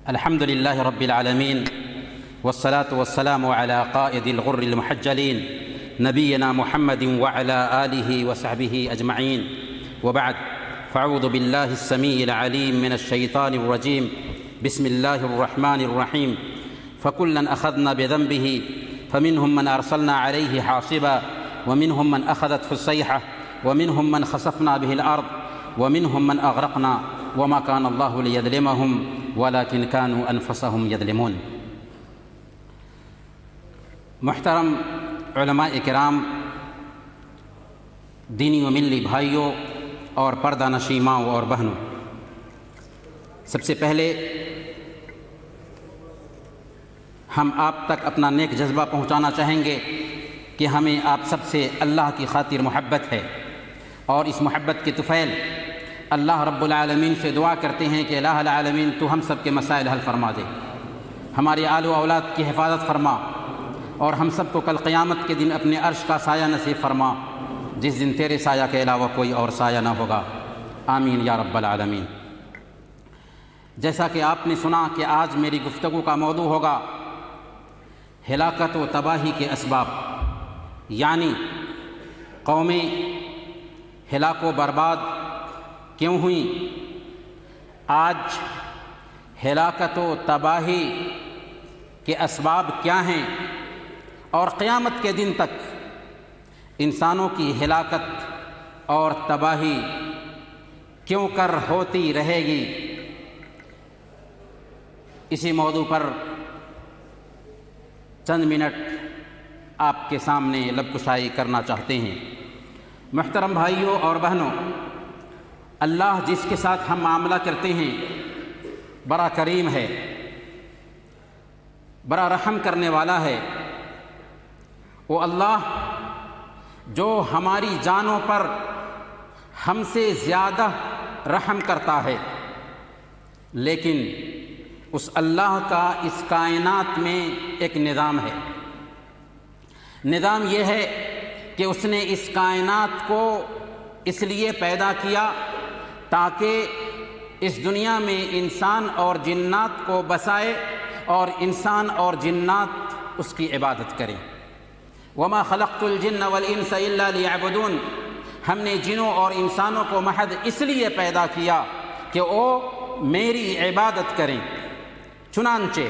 الحمد لله رب العالمين، والصلاة والسلام على قائد الغر المحجلين نبينا محمد وعلى آله وصحبه أجمعين، وبعد، فأعوذ بالله السميع العليم من الشيطان الرجيم. بسم الله الرحمن الرحيم. فكلا أخذنا بذنبه فمنهم من أرسلنا عليه حاصبا ومنهم من أخذته الصيحة ومنهم من خسفنا به الأرض ومنهم من أغرقنا وما كان الله ليظلمهم ولكن كانوا أنفسهم يظلمون. محترم علماء کرام، دینی و ملی بھائیوں اور پردہ نشین ماؤں اور بہنوں، سب سے پہلے ہم آپ تک اپنا نیک جذبہ پہنچانا چاہیں گے کہ ہمیں آپ سب سے اللہ کی خاطر محبت ہے، اور اس محبت کے طفیل اللہ رب العالمین سے دعا کرتے ہیں کہ الہ العالمین تو ہم سب کے مسائل حل فرما دے، ہماری آل و اولاد کی حفاظت فرما، اور ہم سب کو کل قیامت کے دن اپنے عرش کا سایہ نصیب فرما، جس دن تیرے سایہ کے علاوہ کوئی اور سایہ نہ ہوگا. آمین یا رب العالمین. جیسا کہ آپ نے سنا کہ آج میری گفتگو کا موضوع ہوگا ہلاکت و تباہی کے اسباب، یعنی قومیں ہلاک و برباد کیوں ہوئیں، آج ہلاکت و تباہی کے اسباب کیا ہیں، اور قیامت کے دن تک انسانوں کی ہلاکت اور تباہی کیوں کر ہوتی رہے گی. اسی موضوع پر چند منٹ آپ کے سامنے لب کشائی کرنا چاہتے ہیں. محترم بھائیوں اور بہنوں، اللہ جس کے ساتھ ہم معاملہ کرتے ہیں بڑا کریم ہے، بڑا رحم کرنے والا ہے. وہ اللہ جو ہماری جانوں پر ہم سے زیادہ رحم کرتا ہے، لیکن اس اللہ کا اس کائنات میں ایک نظام ہے. نظام یہ ہے کہ اس نے اس کائنات کو اس لیے پیدا کیا تاکہ اس دنیا میں انسان اور جنات کو بسائے اور انسان اور جنات اس کی عبادت کریں. وما خلقت الجن والانس الا ليعبدون. ہم نے جنوں اور انسانوں کو محض اس لیے پیدا کیا کہ وہ میری عبادت کریں. چنانچہ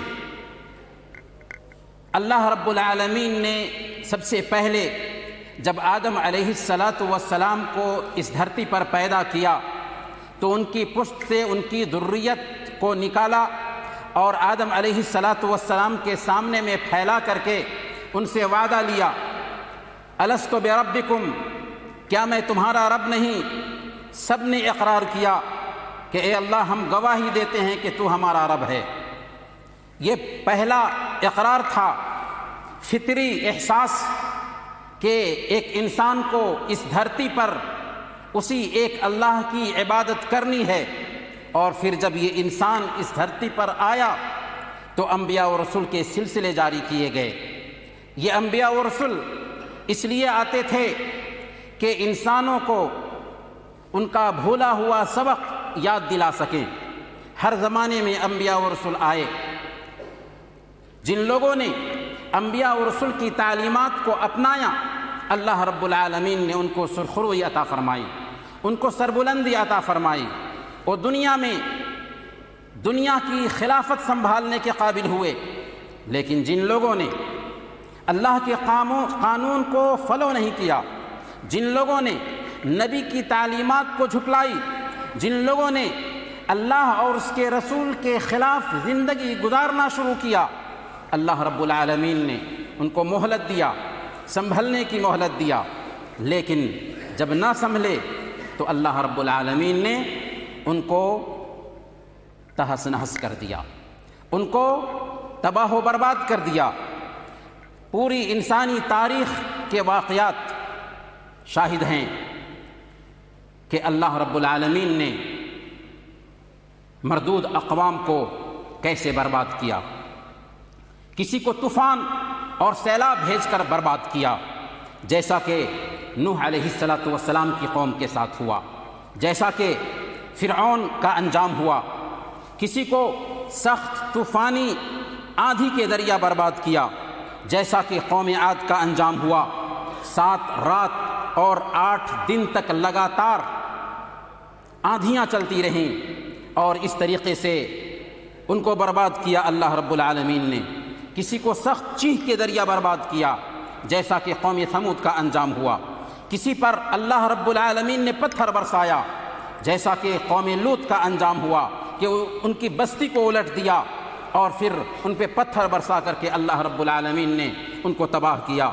اللہ رب العالمین نے سب سے پہلے جب آدم علیہ السلام کو اس دھرتی پر پیدا کیا تو ان کی پشت سے ان کی ذریت کو نکالا اور آدم علیہ السلام کے سامنے میں پھیلا کر کے ان سے وعدہ لیا، الست بربکم، کیا میں تمہارا رب نہیں؟ سب نے اقرار کیا کہ اے اللہ ہم گواہی دیتے ہیں کہ تو ہمارا رب ہے. یہ پہلا اقرار تھا، فطری احساس کہ ایک انسان کو اس دھرتی پر اسی ایک اللہ کی عبادت کرنی ہے. اور پھر جب یہ انسان اس دھرتی پر آیا تو انبیاء و رسول کے سلسلے جاری کیے گئے. یہ انبیاء و رسول اس لیے آتے تھے کہ انسانوں کو ان کا بھولا ہوا سبق یاد دلا سکیں. ہر زمانے میں انبیاء و رسول آئے. جن لوگوں نے انبیاء و رسول کی تعلیمات کو اپنایا، اللہ رب العالمین نے ان کو سرخروئی عطا فرمائی، ان کو سربلندی عطا فرمائی، اور دنیا میں دنیا کی خلافت سنبھالنے کے قابل ہوئے. لیکن جن لوگوں نے اللہ کے قانون کو فالو نہیں کیا، جن لوگوں نے نبی کی تعلیمات کو جھٹلائی، جن لوگوں نے اللہ اور اس کے رسول کے خلاف زندگی گزارنا شروع کیا، اللہ رب العالمین نے ان کو مہلت دیا، سنبھلنے کی مہلت دیا. لیکن جب نہ سنبھلے تو اللہ رب العالمین نے ان کو تہس نہس کر دیا، ان کو تباہ و برباد کر دیا. پوری انسانی تاریخ کے واقعات شاہد ہیں کہ اللہ رب العالمین نے مردود اقوام کو کیسے برباد کیا. کسی کو طوفان اور سیلاب بھیج کر برباد کیا، جیسا کہ نوح علیہ السلام کی قوم کے ساتھ ہوا، جیسا کہ فرعون کا انجام ہوا. کسی کو سخت طوفانی آندھی کے ذریعہ برباد کیا، جیسا کہ قوم عاد کا انجام ہوا۔ 7 رات اور 8 دن تک لگاتار آندھیاں چلتی رہیں اور اس طریقے سے ان کو برباد کیا اللہ رب العالمین نے۔ کسی کو سخت چیخ کے ذریعہ برباد کیا، جیسا کہ قوم ثمود کا انجام ہوا۔ کسی پر اللہ رب العالمین نے پتھر برسایا، جیسا کہ قوم لوط کا انجام ہوا کہ ان کی بستی کو الٹ دیا اور پھر ان پہ پتھر برسا کر کے اللہ رب العالمین نے ان کو تباہ کیا۔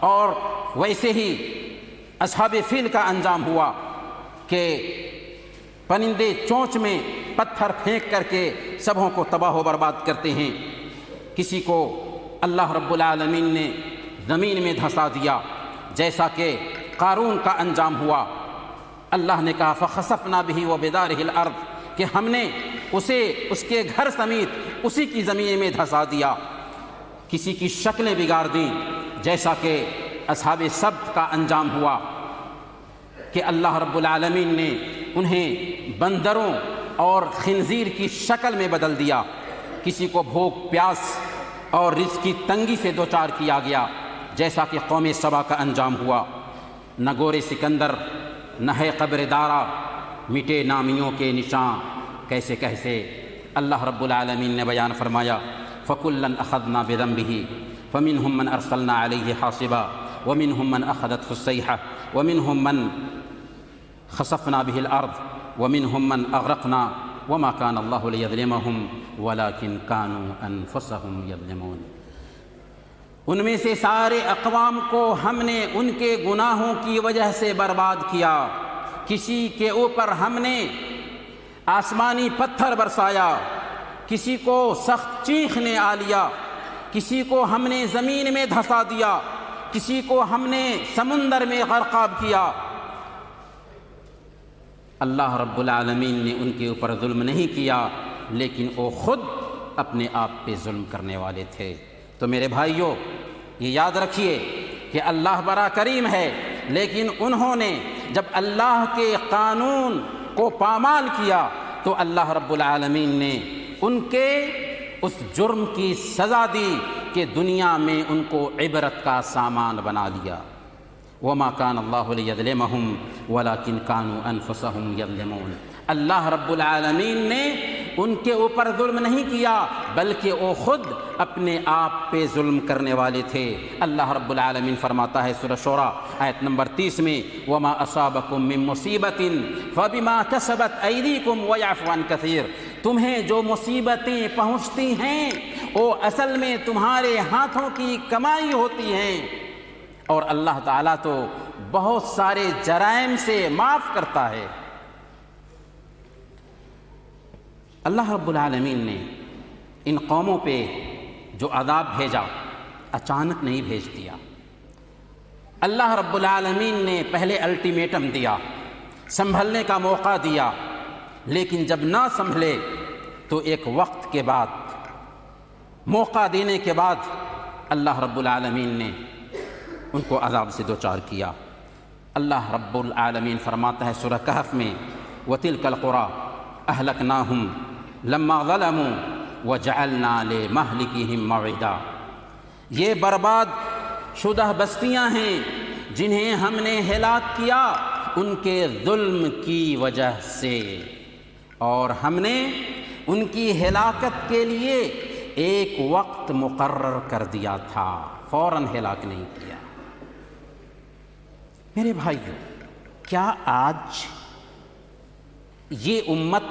اور ویسے ہی اصحاب فیل کا انجام ہوا کہ پرندے چونچ میں پتھر پھینک کر کے سبھوں کو تباہ و برباد کرتے ہیں۔ کسی کو اللہ رب العالمین نے زمین میں دھنسا دیا، جیسا کہ قارون کا انجام ہوا۔ اللہ نے کہا فخسفنا به وبداره الارض، کہ ہم نے اسے اس کے گھر سمیت اسی کی زمین میں دھنسا دیا۔ کسی کی شکلیں بگاڑ دیں، جیسا کہ اصحاب سبت کا انجام ہوا کہ اللہ رب العالمین نے انہیں بندروں اور خنزیر کی شکل میں بدل دیا۔ کسی کو بھوک پیاس اور رزق کی تنگی سے دوچار کیا گیا، جیسا کہ قوم سبا کا انجام ہوا۔ نہ گور سکندر، نہ ہے قبر دارا، مٹے نامیوں کے نشاں کیسے کیسے۔ اللہ رب العالمین نے بیان فرمایا فَكُلًّا أَخَذْنَا بِذَنبِهِ فَمِنْهُمْ مَنْ أَرْسَلْنَا عَلَيْهِ حَاصِبًا وَمِنْهُمْ مَنْ أَخَذَتْهُ الصَّيْحَةُ وَمِنْهُمْ مَنْ خَسَفْنَا بِهِ الْأَرْضَ وَمِنْهُمْ مَنْ أَغْرَقْنَا وَمَا كَانَ اللَّهُ لِيَظْلِمَهُمْ وَلَكِنْ كَانُوا أَنفُسَهُمْ يَظْلِمُونَ۔ ان میں سے سارے اقوام کو ہم نے ان کے گناہوں کی وجہ سے برباد کیا۔ کسی کے اوپر ہم نے آسمانی پتھر برسایا، کسی کو سخت چیخ نے آ لیا، کسی کو ہم نے زمین میں دھنسا دیا، کسی کو ہم نے سمندر میں غرقاب کیا۔ اللہ رب العالمین نے ان کے اوپر ظلم نہیں کیا، لیکن وہ خود اپنے آپ پہ ظلم کرنے والے تھے۔ تو میرے بھائیوں، یہ یاد رکھیے کہ اللہ بڑا کریم ہے، لیکن انہوں نے جب اللہ کے قانون کو پامال کیا تو اللہ رب العالمین نے ان کے اس جرم کی سزا دی کہ دنیا میں ان کو عبرت کا سامان بنا لیا۔ وما كان الله ليظلمهم ولكن كانوا انفسهم يظلمون۔ اللہ رب العالمین نے ان کے اوپر ظلم نہیں کیا، بلکہ وہ خود اپنے آپ پہ ظلم کرنے والے تھے۔ اللہ رب العالمین فرماتا ہے سورہ شورى آیت نمبر 30 میں وما اصابکم من مصیبت فبما کسبت ایدیکم ویعفو عن کثیر۔ تمہیں جو مصیبتیں پہنچتی ہیں وہ اصل میں تمہارے ہاتھوں کی کمائی ہوتی ہیں، اور اللہ تعالیٰ تو بہت سارے جرائم سے معاف کرتا ہے۔ اللہ رب العالمین نے ان قوموں پہ جو عذاب بھیجا اچانک نہیں بھیج دیا۔ اللہ رب العالمین نے پہلے الٹیمیٹم دیا، سنبھلنے کا موقع دیا، لیکن جب نہ سنبھلے تو ایک وقت کے بعد، موقع دینے کے بعد اللہ رب العالمین نے ان کو عذاب سے دوچار کیا۔ اللہ رب العالمین فرماتا ہے سورہ کہف میں وَتِلْكَ الْقُرَىٰ أَهْلَكْنَاهُمْ لَمَّا ظَلَمُوا وَجَعَلْنَا لِمَهْلِكِهِمْ مَوْعِدًا۔ یہ برباد شدہ بستیاں ہیں جنہیں ہم نے ہلاک کیا ان کے ظلم کی وجہ سے، اور ہم نے ان کی ہلاکت کے لیے ایک وقت مقرر کر دیا تھا، فوراً ہلاک نہیں کیا۔ میرے بھائیو، کیا آج یہ امت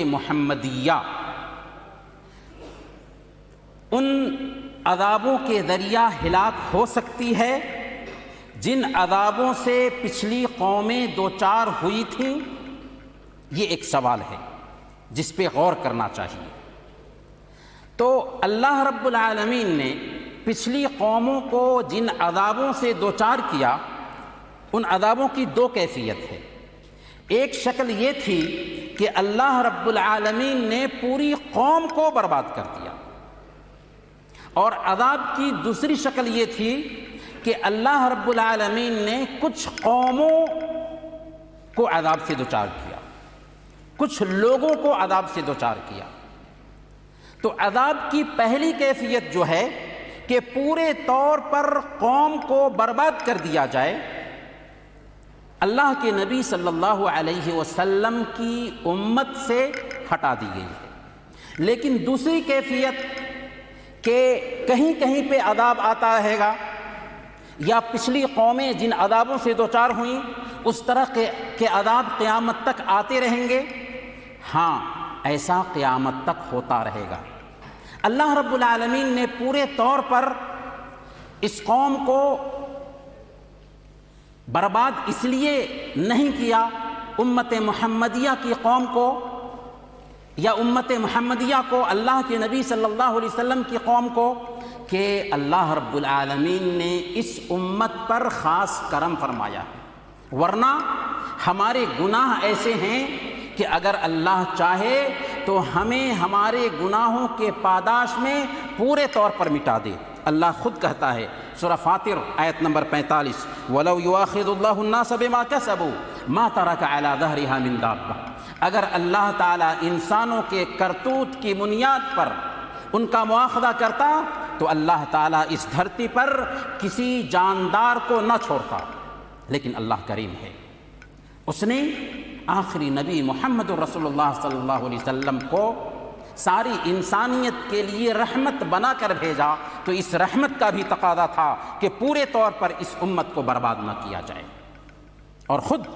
محمدیہ ان عذابوں کے ذریعہ ہلاک ہو سکتی ہے جن عذابوں سے پچھلی قومیں دوچار ہوئی تھیں؟ یہ ایک سوال ہے جس پہ غور کرنا چاہیے۔ تو اللہ رب العالمین نے پچھلی قوموں کو جن عذابوں سے دوچار کیا، ان عذابوں کی دو کیفیت ہے۔ ایک شکل یہ تھی کہ اللہ رب العالمین نے پوری قوم کو برباد کر دیا، اور عذاب کی دوسری شکل یہ تھی کہ اللہ رب العالمین نے کچھ قوموں کو عذاب سے دوچار کیا، کچھ لوگوں کو عذاب سے دوچار کیا۔ تو عذاب کی پہلی کیفیت جو ہے کہ پورے طور پر قوم کو برباد کر دیا جائے، اللہ کے نبی صلی اللہ علیہ وسلم کی امت سے ہٹا دی گئی ہے۔ لیکن دوسری کیفیت کہ کہیں کہیں پہ عذاب آتا رہے گا، یا پچھلی قومیں جن عذابوں سے دوچار ہوئیں اس طرح کے عذاب قیامت تک آتے رہیں گے، ہاں ایسا قیامت تک ہوتا رہے گا۔ اللہ رب العالمین نے پورے طور پر اس قوم کو برباد اس لیے نہیں کیا، امت محمدیہ کی قوم کو یا امت محمدیہ کو، اللہ کے نبی صلی اللہ علیہ وسلم کی قوم کو، کہ اللہ رب العالمین نے اس امت پر خاص کرم فرمایا، ورنہ ہمارے گناہ ایسے ہیں کہ اگر اللہ چاہے تو ہمیں ہمارے گناہوں کے پاداش میں پورے طور پر مٹا دے۔ اللہ خود کہتا ہے سورہ فاطر آیت نمبر 45، وَلَوْ يُؤَاخِذُ اللَّهُ النَّاسَ بِمَا كَسَبُوا مَا تَرَكَ عَلَى ظَهْرِهَا مِن دَابَّةٍ، اگر اللہ تعالیٰ انسانوں کے کرتوت کی بنیاد پر ان کا مواخذہ کرتا تو اللہ تعالیٰ اس دھرتی پر کسی جاندار کو نہ چھوڑتا، لیکن اللہ کریم ہے، اس نے آخری نبی محمد رسول اللہ صلی اللہ علیہ وسلم کو ساری انسانیت کے لیے رحمت بنا کر بھیجا، تو اس رحمت کا بھی تقاضا تھا کہ پورے طور پر اس امت کو برباد نہ کیا جائے۔ اور خود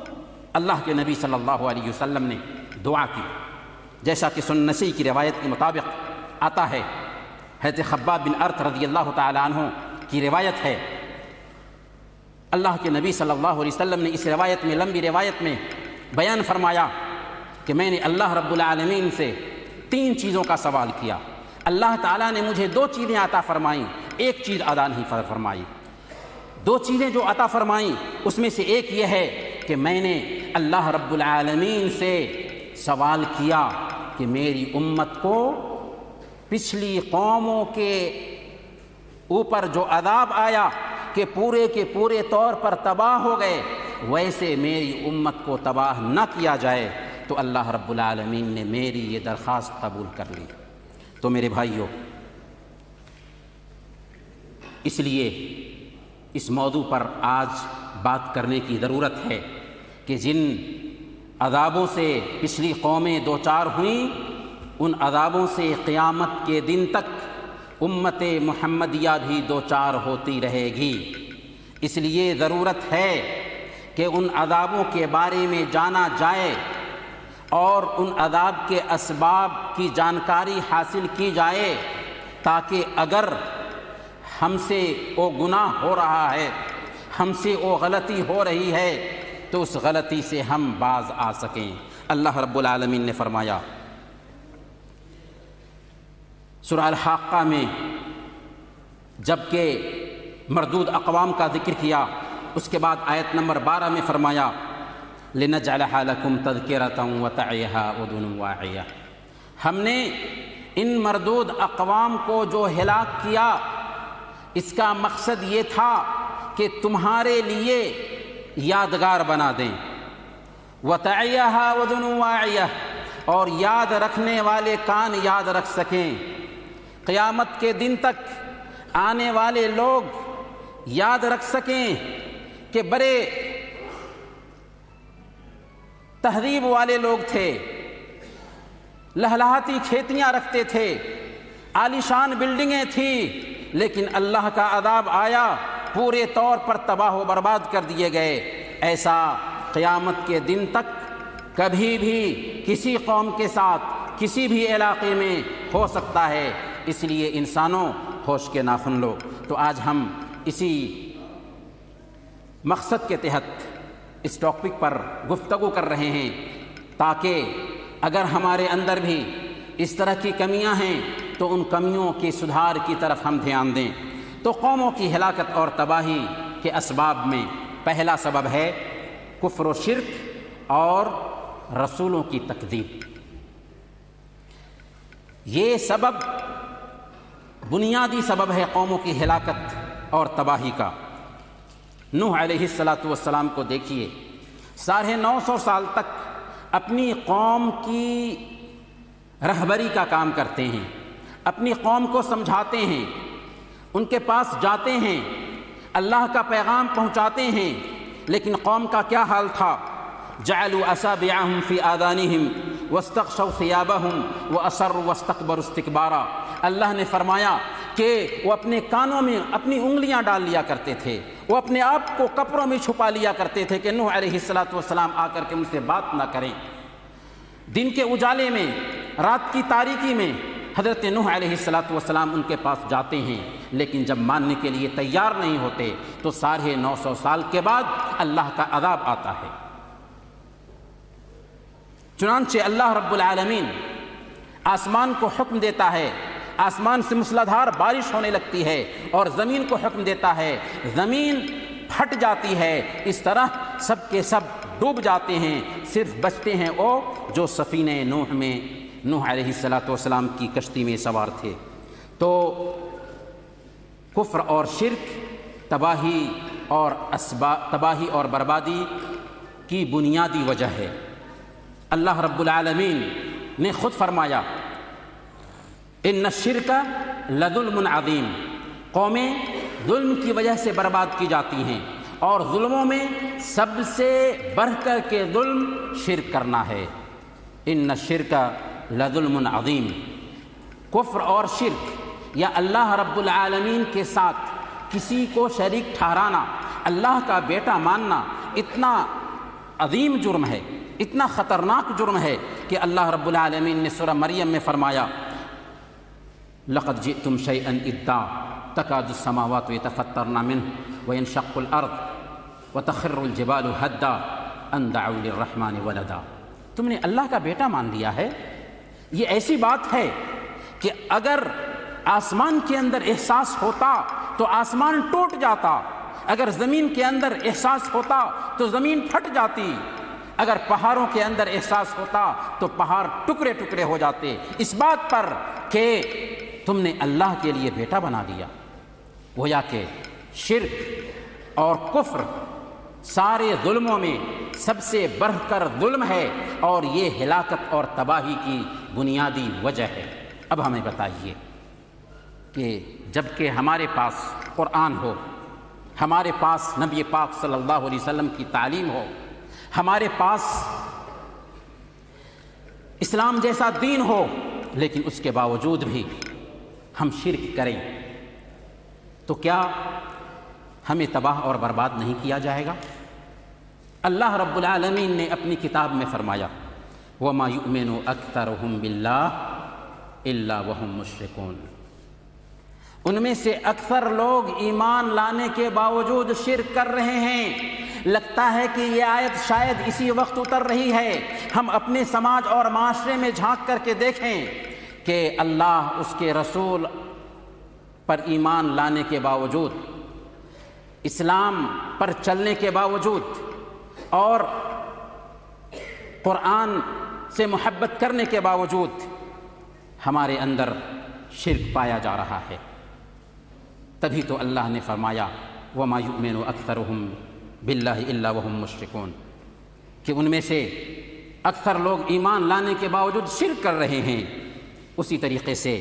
اللہ کے نبی صلی اللہ علیہ وسلم نے دعا کی، جیسا کہ سنن نسائی کی روایت کے مطابق آتا ہے، حضرت خباب بن ارت رضی اللہ تعالی عنہ کی روایت ہے، اللہ کے نبی صلی اللہ علیہ وسلم نے اس روایت میں، لمبی روایت میں بیان فرمایا کہ میں نے اللہ رب العالمین سے 3 چیزوں کا سوال کیا، اللہ تعالیٰ نے مجھے 2 چیزیں عطا فرمائیں، ایک چیز ادا نہیں فرمائی۔ 2 چیزیں جو عطا فرمائیں اس میں سے ایک یہ ہے کہ میں نے اللہ رب العالمین سے سوال کیا کہ میری امت کو پچھلی قوموں کے اوپر جو عذاب آیا کہ پورے کے پورے طور پر تباہ ہو گئے، ویسے میری امت کو تباہ نہ کیا جائے، تو اللہ رب العالمین نے میری یہ درخواست قبول کر لی۔ تو میرے بھائیوں، اس لیے اس موضوع پر آج بات کرنے کی ضرورت ہے کہ جن عذابوں سے پچھلی قومیں دوچار ہوئیں، ان عذابوں سے قیامت کے دن تک امت محمدیہ بھی دوچار ہوتی رہے گی۔ اس لیے ضرورت ہے کہ ان عذابوں کے بارے میں جانا جائے اور ان عذاب کے اسباب کی جانکاری حاصل کی جائے، تاکہ اگر ہم سے وہ گناہ ہو رہا ہے، ہم سے وہ غلطی ہو رہی ہے، تو اس غلطی سے ہم باز آ سکیں۔ اللہ رب العالمین نے فرمایا سورہ الحاقہ میں، جبکہ مردود اقوام کا ذکر کیا، اس کے بعد آیت نمبر 12 میں فرمایا لِنَجْعَلَهَا لَكُمْ تَذْكِرَةً وَتَعِيَهَا أُذُنٌ وَاعِيَةٌ، ہم نے ان مردود اقوام کو جو ہلاک کیا، اس کا مقصد یہ تھا کہ تمہارے لیے یادگار بنا دیں، وَتَعِيَهَا أُذُنٌ وَاعِيَةٌ، اور یاد رکھنے والے کان یاد رکھ سکیں، قیامت کے دن تک آنے والے لوگ یاد رکھ سکیں کہ بڑے تہذیب والے لوگ تھے، لہلہاتی کھیتیاں رکھتے تھے، عالیشان بلڈنگیں تھیں، لیکن اللہ کا عذاب آیا، پورے طور پر تباہ و برباد کر دیے گئے۔ ایسا قیامت کے دن تک کبھی بھی کسی قوم کے ساتھ کسی بھی علاقے میں ہو سکتا ہے، اس لیے انسانوں ہوش کے ناخن لو۔ تو آج ہم اسی مقصد کے تحت اس ٹاپک پر گفتگو کر رہے ہیں، تاکہ اگر ہمارے اندر بھی اس طرح کی کمیاں ہیں تو ان کمیوں کی سدھار کی طرف ہم دھیان دیں۔ تو قوموں کی ہلاکت اور تباہی کے اسباب میں پہلا سبب ہے کفر و شرک اور رسولوں کی تکذیب۔ یہ سبب بنیادی سبب ہے قوموں کی ہلاکت اور تباہی کا۔ نوح علیہ السلام کو دیکھیے، 950 سال تک اپنی قوم کی رہبری کا کام کرتے ہیں، اپنی قوم کو سمجھاتے ہیں، ان کے پاس جاتے ہیں، اللہ کا پیغام پہنچاتے ہیں، لیکن قوم کا کیا حال تھا؟ جعلوا اصابعهم في آذانهم واستغشوا ثيابهم وأصروا واستكبروا استكبارا۔ اللہ نے فرمایا کہ وہ اپنے کانوں میں اپنی انگلیاں ڈال لیا کرتے تھے، وہ اپنے آپ کو کپڑوں میں چھپا لیا کرتے تھے کہ نوح علیہ السلام آ کر کے مجھ سے بات نہ کریں۔ دن کے اجالے میں، رات کی تاریکی میں حضرت نوح علیہ السلام ان کے پاس جاتے ہیں، لیکن جب ماننے کے لیے تیار نہیں ہوتے تو 950 سال کے بعد اللہ کا عذاب آتا ہے۔ چنانچہ اللہ رب العالمین آسمان کو حکم دیتا ہے، آسمان سے موسلادھار بارش ہونے لگتی ہے، اور زمین کو حکم دیتا ہے، زمین پھٹ جاتی ہے۔ اس طرح سب کے سب ڈوب جاتے ہیں، صرف بچتے ہیں وہ جو سفینہ نوح میں نوح علیہ السلام کی کشتی میں سوار تھے۔ تو کفر اور شرک تباہی اور بربادی کی بنیادی وجہ ہے۔ اللہ رب العالمین نے خود فرمایا ان الشرک لظلم عظیم، قومیں ظلم کی وجہ سے برباد کی جاتی ہیں، اور ظلموں میں سب سے بڑھ کر کے ظلم شرک کرنا ہے۔ ان الشرک لظلم عظیم، کفر اور شرک یا اللہ رب العالمین کے ساتھ کسی کو شریک ٹھہرانا، اللہ کا بیٹا ماننا اتنا عظیم جرم ہے، اتنا خطرناک جرم ہے کہ اللہ رب العالمین نے سورہ مریم میں فرمایا لقد جئتم شيئا إدا تكاد السماوات يتفطرن منه وينشق الأرض وتخر الجبال هدا أن دعوا للرحمن ولدا۔ تم نے اللہ کا بیٹا مان لیا ہے، یہ ایسی بات ہے کہ اگر آسمان کے اندر احساس ہوتا تو آسمان ٹوٹ جاتا، اگر زمین کے اندر احساس ہوتا تو زمین پھٹ جاتی، اگر پہاڑوں کے اندر احساس ہوتا تو پہاڑ ٹکڑے ٹکڑے ہو جاتے، اس بات پر کہ تم نے اللہ کے لیے بیٹا بنا دیا۔ گویا کہ شرک اور کفر سارے ظلموں میں سب سے بڑھ کر ظلم ہے، اور یہ ہلاکت اور تباہی کی بنیادی وجہ ہے۔ اب ہمیں بتائیے کہ جب کہ ہمارے پاس قرآن ہو، ہمارے پاس نبی پاک صلی اللہ علیہ وسلم کی تعلیم ہو، ہمارے پاس اسلام جیسا دین ہو، لیکن اس کے باوجود بھی ہم شرک کریں تو کیا ہمیں تباہ اور برباد نہیں کیا جائے گا؟ اللہ رب العالمین نے اپنی کتاب میں فرمایا وَمَا يُؤْمِنُ أَكْثَرُهُمْ بِاللَّهِ إِلَّا وَهُمْ مُشْرِكُونَ، ان میں سے اکثر لوگ ایمان لانے کے باوجود شرک کر رہے ہیں۔ لگتا ہے کہ یہ آیت شاید اسی وقت اتر رہی ہے۔ ہم اپنے سماج اور معاشرے میں جھانک کر کے دیکھیں کہ اللہ اس کے رسول پر ایمان لانے کے باوجود، اسلام پر چلنے کے باوجود اور قرآن سے محبت کرنے کے باوجود ہمارے اندر شرک پایا جا رہا ہے۔ تبھی تو اللہ نے فرمایا وَمَا يُؤْمِنُ أَكْثَرُهُمْ بِاللَّهِ إِلَّا وَهُمْ مُشْرِكُونَ، کہ ان میں سے اکثر لوگ ایمان لانے کے باوجود شرک کر رہے ہیں۔ اسی طریقے سے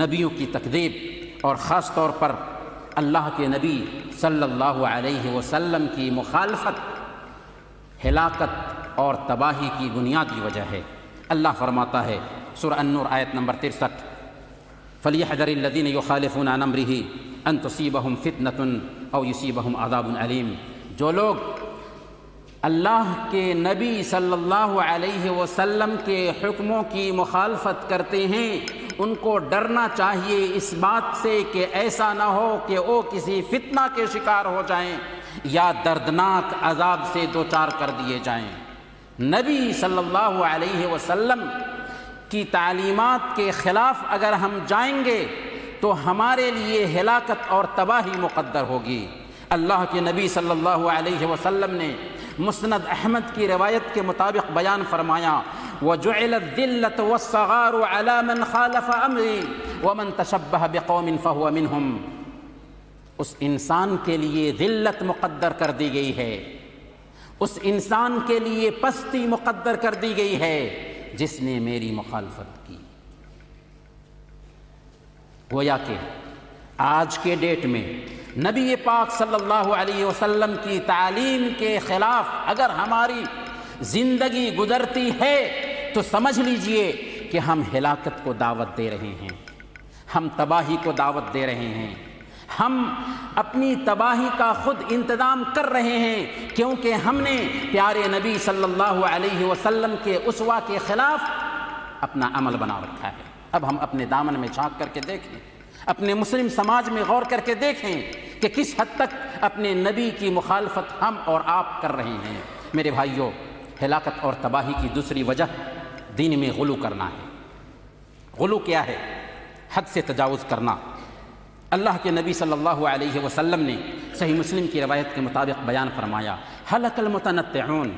نبیوں کی تکذیب اور خاص طور پر اللہ کے نبی صلی اللہ علیہ وسلم کی مخالفت ہلاکت اور تباہی کی بنیادی وجہ ہے۔ اللہ فرماتا ہے سورہ النور آیت نمبر 63 فَلْيَحْذَرِ الَّذِينَ يُخَالِفُونَ عَنْ أَمْرِهِ أَن تُصِيبَهُمْ فِتْنَةٌ أَوْ يُصِيبَهُمْ عَذَابٌ عَلِيمٌ، جو لوگ اللہ کے نبی صلی اللہ علیہ وسلم کے حکموں کی مخالفت کرتے ہیں، ان کو ڈرنا چاہیے اس بات سے کہ ایسا نہ ہو کہ وہ کسی فتنہ کے شکار ہو جائیں یا دردناک عذاب سے دوچار کر دیے جائیں۔ نبی صلی اللہ علیہ وسلم کی تعلیمات کے خلاف اگر ہم جائیں گے تو ہمارے لیے ہلاکت اور تباہی مقدر ہوگی۔ اللہ کے نبی صلی اللہ علیہ وسلم نے مسند احمد کی روایت کے مطابق بیان فرمایا وَجُعِلَ الذِّلَّةُ وَالصَّغَارُ عَلَى مَنْ خَالَفَ أَمْرِي وَمَنْ تَشَبَّهَ بِقَوْمٍ فَهُوَ مِنْهُمْ، اس انسان کے لیے ذلت مقدر کر دی گئی ہے، اس انسان کے لیے پستی مقدر کر دی گئی ہے جس نے میری مخالفت کی۔ گویا کہ آج کے ڈیٹ میں نبی پاک صلی اللہ علیہ وسلم کی تعلیم کے خلاف اگر ہماری زندگی گزرتی ہے تو سمجھ لیجئے کہ ہم ہلاکت کو دعوت دے رہے ہیں، ہم تباہی کو دعوت دے رہے ہیں، ہم اپنی تباہی کا خود انتظام کر رہے ہیں، کیونکہ ہم نے پیارے نبی صلی اللہ علیہ وسلم کے اسوہ کے خلاف اپنا عمل بنا رکھا ہے۔ اب ہم اپنے دامن میں جھانک کر کے دیکھیں، اپنے مسلم سماج میں غور کر کے دیکھیں کہ کس حد تک اپنے نبی کی مخالفت ہم اور آپ کر رہے ہیں۔ میرے بھائیوں، ہلاکت اور تباہی کی دوسری وجہ دین میں غلو کرنا ہے۔ غلو کیا ہے؟ حد سے تجاوز کرنا۔ اللہ کے نبی صلی اللہ علیہ وسلم نے صحیح مسلم کی روایت کے مطابق بیان فرمایا، ہلک المتنطعون،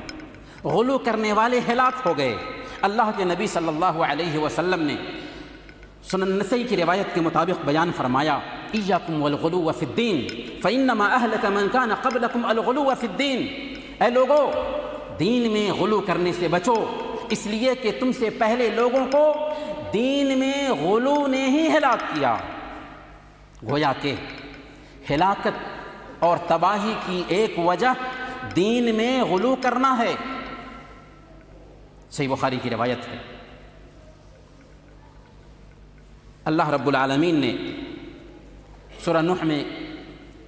غلو کرنے والے ہلاک ہو گئے۔ اللہ کے نبی صلی اللہ علیہ وسلم نے سنن نسائی کی روایت کے مطابق بیان فرمایا، ایاکم والغلو فی الدین فانما اہلک من کان قبلکم الغلو فی الدین، اے لوگو دین میں غلو کرنے سے بچو، اس لیے کہ تم سے پہلے لوگوں کو دین میں غلو نے ہی ہلاک کیا۔ گویا کہ ہلاکت اور تباہی کی ایک وجہ دین میں غلو کرنا ہے۔ صحیح بخاری کی روایت ہے، اللہ رب العالمین نے سورہ نوح میں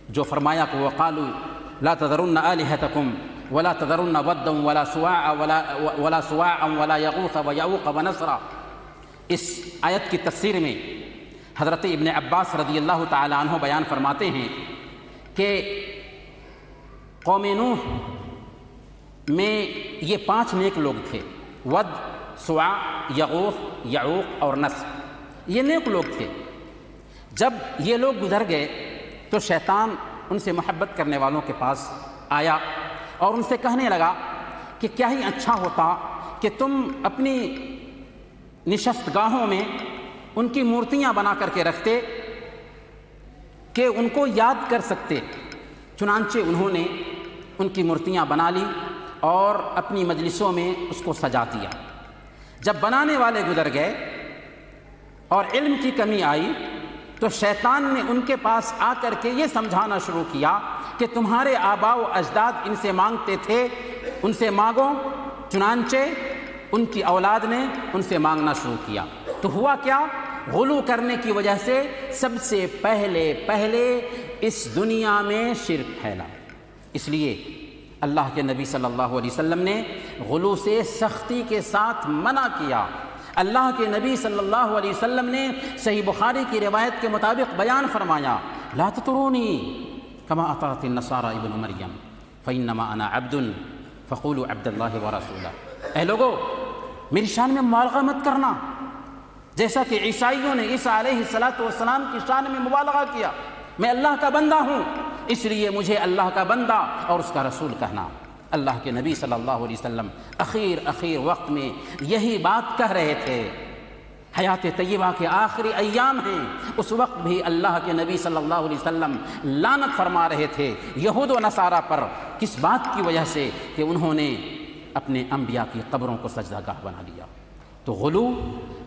جو فرمایا کہ وَقَالُوا لَا تَذَرُنَّ آلِهَتَكُمْ وَلَا تَذَرُنَّ وَدًّا وَلَا سُوَاعًا وَلَا يَغُوثَ وَيَعُوقَ وَنَسْرًا، اس آیت کی تفسیر میں حضرت ابن عباس رضی اللہ تعالی عنہ بیان فرماتے ہیں کہ قوم نوح میں یہ 5 نیک لوگ تھے، ود، سواع، یغوث، یعوق اور نسر، یہ نیک لوگ تھے۔ جب یہ لوگ گزر گئے تو شیطان ان سے محبت کرنے والوں کے پاس آیا اور ان سے کہنے لگا کہ کیا ہی اچھا ہوتا کہ تم اپنی نشست گاہوں میں ان کی مورتیاں بنا کر کے رکھتے کہ ان کو یاد کر سکتے۔ چنانچہ انہوں نے ان کی مورتیاں بنا لی اور اپنی مجلسوں میں اس کو سجا دیا۔ جب بنانے والے گزر گئے اور علم کی کمی آئی تو شیطان نے ان کے پاس آ کر کے یہ سمجھانا شروع کیا کہ تمہارے آباء و اجداد ان سے مانگتے تھے، ان سے مانگو۔ چنانچہ ان کی اولاد نے ان سے مانگنا شروع کیا۔ تو ہوا کیا؟ غلو کرنے کی وجہ سے سب سے پہلے اس دنیا میں شرک پھیلا۔ اس لیے اللہ کے نبی صلی اللہ علیہ وسلم نے غلو سے سختی کے ساتھ منع کیا۔ اللہ کے نبی صلی اللہ علیہ وسلم نے صحیح بخاری کی روایت کے مطابق بیان فرمایا، لا تطرونی کما اطاعت النصارى ابن مریم فانما انا عبد فقولوا عبد اللہ ورسولہ، اے لوگو میری شان میں مبالغہ مت کرنا، جیسا کہ عیسائیوں نے عیسیٰ علیہ السلام کی شان میں مبالغہ کیا۔ میں اللہ کا بندہ ہوں، اس لیے مجھے اللہ کا بندہ اور اس کا رسول کہنا۔ اللہ کے نبی صلی اللہ علیہ وسلم اخیر وقت میں یہی بات کہہ رہے تھے۔ حیات طیبہ کے آخری ایام ہیں، اس وقت بھی اللہ کے نبی صلی اللہ علیہ وسلم لعنت فرما رہے تھے یہود و نصارہ پر، کس بات کی وجہ سے؟ کہ انہوں نے اپنے انبیاء کی قبروں کو سجدہ گاہ بنا لیا۔ تو غلو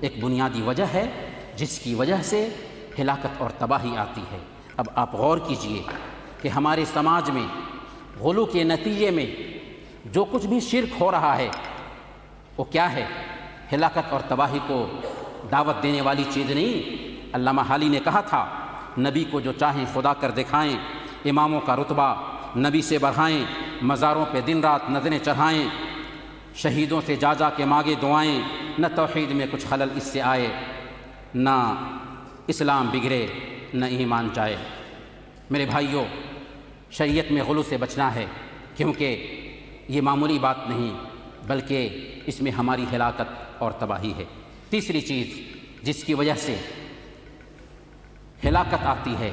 ایک بنیادی وجہ ہے جس کی وجہ سے ہلاکت اور تباہی آتی ہے۔ اب آپ غور کیجئے کہ ہمارے سماج میں غلو کے نتیجے میں جو کچھ بھی شرک ہو رہا ہے وہ کیا ہے؟ ہلاکت اور تباہی کو دعوت دینے والی چیز نہیں۔ علامہ حالی نے کہا تھا، نبی کو جو چاہیں خدا کر دکھائیں، اماموں کا رتبہ نبی سے بڑھائیں، مزاروں پہ دن رات نظریں چڑھائیں، شہیدوں سے جا جا کے مانگے دعائیں، نہ توحید میں کچھ خلل اس سے آئے، نہ اسلام بگڑے نہ ایمان جائے۔ میرے بھائیوں، شریعت میں غلو سے بچنا ہے، کیونکہ یہ معمولی بات نہیں بلکہ اس میں ہماری ہلاکت اور تباہی ہے۔ تیسری چیز جس کی وجہ سے ہلاکت آتی ہے،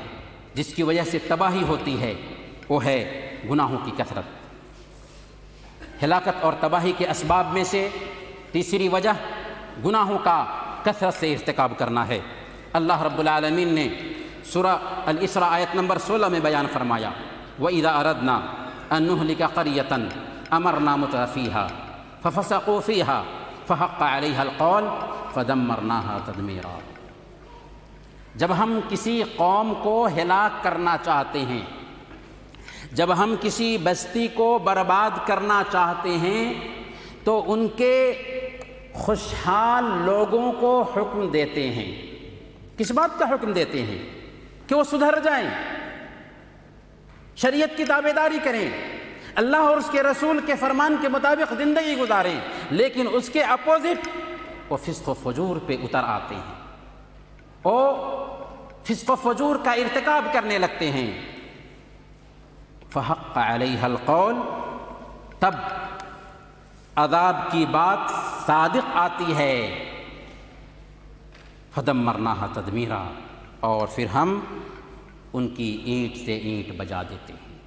جس کی وجہ سے تباہی ہوتی ہے، وہ ہے گناہوں کی کثرت۔ ہلاکت اور تباہی کے اسباب میں سے تیسری وجہ گناہوں کا کثرت سے ارتکاب کرنا ہے۔ اللہ رب العالمین نے سورہ الاسراء آیت نمبر 16 میں بیان فرمایا، وَإِذَا أَرَدْنَا أَن نُهْلِكَ قَرْيَةً أَمَرْنَا مُتْرَفِيهَا فَفَسَقُوا فِيهَا، ، ، جب ہم کسی قوم کو ہلاک کرنا چاہتے ہیں، جب ہم کسی بستی کو برباد کرنا چاہتے ہیں، تو ان کے خوشحال لوگوں کو حکم دیتے ہیں۔ کس بات کا حکم دیتے ہیں؟ کہ وہ سدھر جائیں، شریعت کی تابعداری کریں، اللہ اور اس کے رسول کے فرمان کے مطابق زندگی گزاریں، لیکن اس کے اپوزٹ وہ فسق و فجور پہ اتر آتے ہیں، وہ فسق و فجور کا ارتکاب کرنے لگتے ہیں۔ فحق علیہ القول، تب عذاب کی بات صادق آتی ہے، فدمرناها تدمیرا، اور پھر ہم ان کی اینٹ سے اینٹ بجا دیتے ہیں۔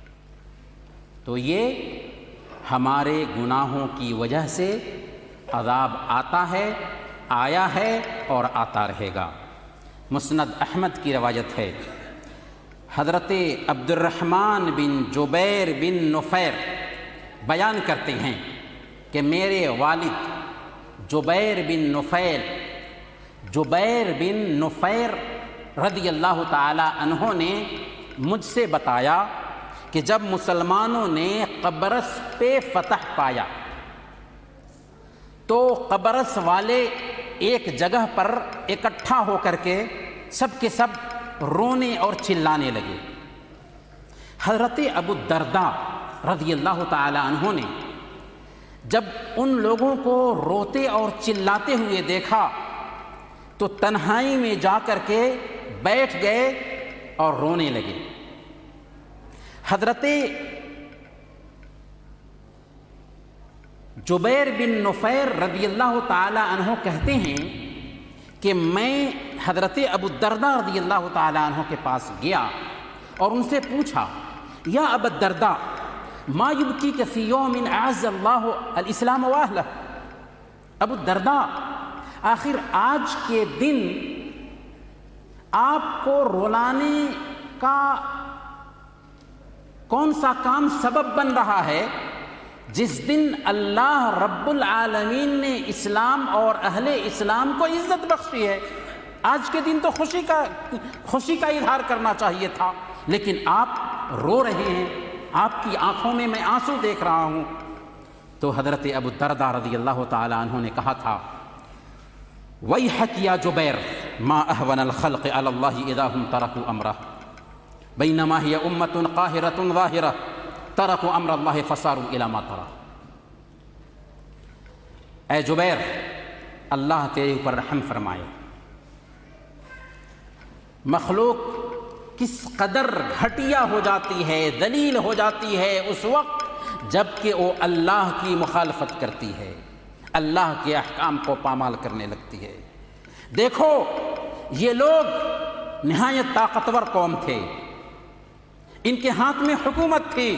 تو یہ ہمارے گناہوں کی وجہ سے عذاب آتا ہے، آیا ہے اور آتا رہے گا۔ مسند احمد کی روایت ہے، حضرت عبد الرحمن بن جبیر بن نفیر بیان کرتے ہیں کہ میرے والد جبیر بن نفیر رضی اللہ تعالی عنہ نے مجھ سے بتایا کہ جب مسلمانوں نے قبرص پہ فتح پایا تو قبرص والے ایک جگہ پر اکٹھا ہو کر کے سب کے سب رونے اور چلانے لگے۔ حضرت ابو الدرداء رضی اللہ تعالی عنہ نے جب ان لوگوں کو روتے اور چلاتے ہوئے دیکھا تو تنہائی میں جا کر کے بیٹھ گئے اور رونے لگے۔ حضرت جبیر بن نفیر رضی اللہ تعالی عنہ کہتے ہیں کہ میں حضرت ابو الدرداء رضی اللہ تعالی عنہ کے پاس گیا اور ان سے پوچھا، یا ابا الدرداء ما یبکیک فی یوم اعز اللہ الاسلام واہلہ، ابو الدرداء آخر آج کے دن آپ کو رلانے کا کون سا کام سبب بن رہا ہے جس دن اللہ رب العالمین نے اسلام اور اہل اسلام کو عزت بخشی ہے؟ آج کے دن تو خوشی کا اظہار کرنا چاہیے تھا، لیکن آپ رو رہے ہیں، آپ کی آنکھوں میں آنسو دیکھ رہا ہوں۔ تو حضرت ابو الدرداء رضی اللہ تعالی عنہ نے کہا تھا، ویحک یا جبیر ما اہون الخلق علی اللہ اذا ہم ترکوا امرہ بینما ہی امت قاہرۃ ظاہرہ ترکوا امر اللہ فصاروا الی ما ترى۔ اے جبیر، اللہ تیرے اوپر رحم فرمائے، مخلوق کس قدر گھٹیا ہو جاتی ہے، ذلیل ہو جاتی ہے اس وقت جب کہ وہ اللہ کی مخالفت کرتی ہے، اللہ کے احکام کو پامال کرنے لگتی ہے۔ دیکھو، یہ لوگ نہایت طاقتور قوم تھے، ان کے ہاتھ میں حکومت تھی،